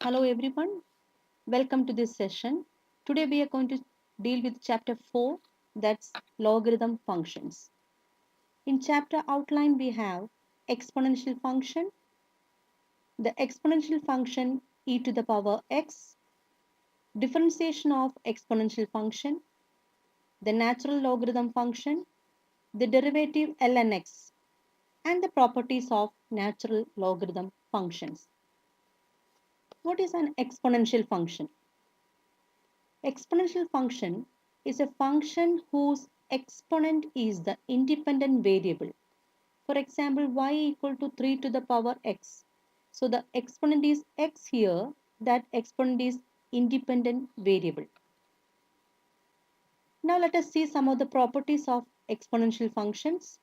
Hello everyone, welcome to this session. Today we are going to deal with chapter 4, that's logarithm functions. In chapter outline we have exponential function, the exponential function e to the power x, differentiation of exponential function, the natural logarithm function, the derivative ln x, and the properties of natural logarithm functions. What is an exponential function? Exponential function is a function whose exponent is the independent variable. For example, y equal to 3 to the power x. So the exponent is x here, that exponent is independent variable. Now let us see some of the properties of exponential functions.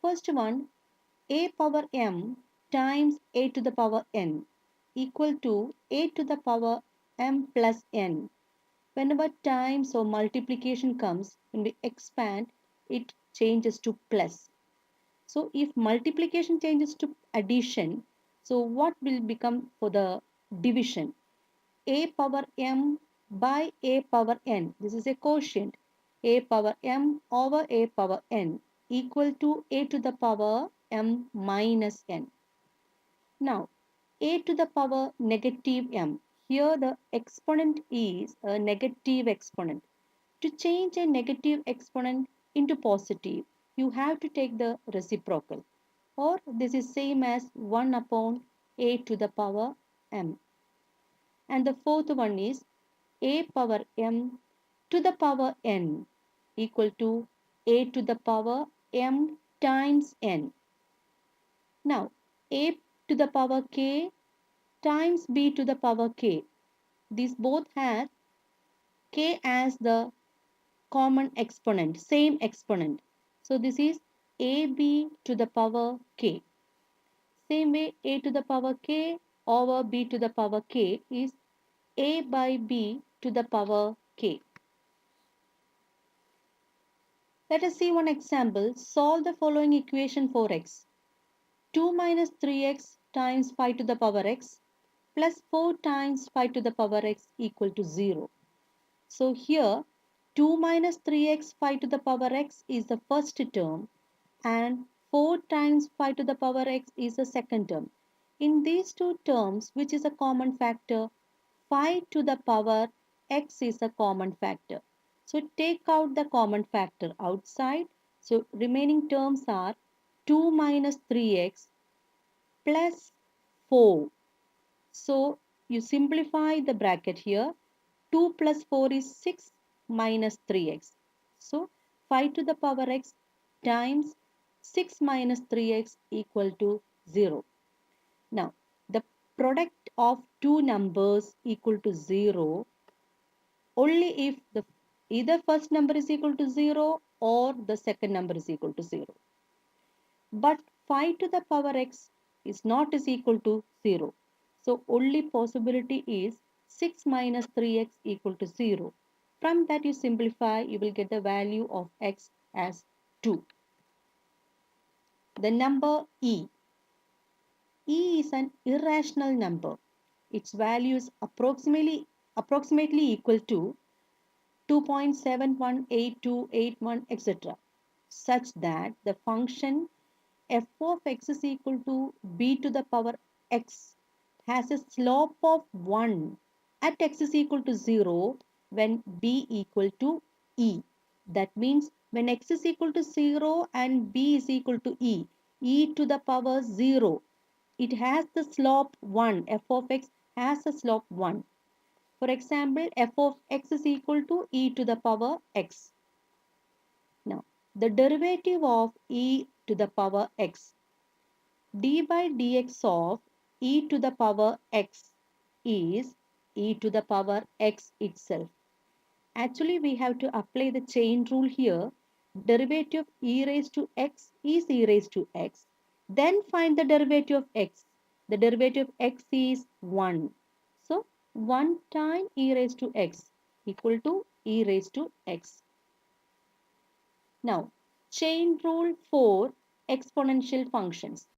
First one, a power m times a to the power n equal to a to the power m plus n. Whenever times or multiplication comes, when we expand, it changes to plus. So if multiplication changes to addition, so what will become for the division? A power m by a power n. This is a quotient. A power m over a power n equal to a to the power m minus n. Now, a to the power negative m. Here the exponent is a negative exponent. To change a negative exponent into positive, you have to take the reciprocal. Or this is same as 1 upon a to the power m. And the fourth one is a power m to the power n equal to a to the power m times n. Now, a to the power k times b to the power k. These both have k as the common exponent, same exponent. So this is ab to the power k. Same way a to the power k over b to the power k is a by b to the power k. Let us see one example. Solve the following equation for x. 2 minus 3x times 5 to the power x plus 4 times 5 to the power x equal to 0. So here 2 minus 3x 5 to the power x is the first term and 4 times 5 to the power x is the second term. In these two terms, which is a common factor? 5 to the power x is a common factor. So take out the common factor outside. So remaining terms are 2 minus 3x plus 4. So you simplify the bracket here. 2 plus 4 is 6 minus 3x. So 5 to the power x times 6 minus 3x equal to 0. Now the product of two numbers equal to 0 only if the either first number is equal to 0 or the second number is equal to 0. But 5 to the power x is not is equal to 0. So only possibility is 6 minus 3x equal to 0. From that you simplify, you will get the value of x as 2. The number e. E is an irrational number. Its value is approximately equal to 2.718281 etc. such that the function f of x is equal to b to the power x has a slope of 1 at x is equal to 0 when b equal to e. That means when x is equal to 0 and b is equal to e to the power 0, it has the slope 1. F of x has a slope 1. For example, f of x is equal to e to the power x. Now, the derivative of e to the power x, d by dx of e to the power x is e to the power x itself. Actually, we have to apply the chain rule here. Derivative of e raised to x is e raised to x. Then find the derivative of x. The derivative of x is 1. So, 1 time e raised to x equal to e raised to x. Now, chain rule for exponential functions.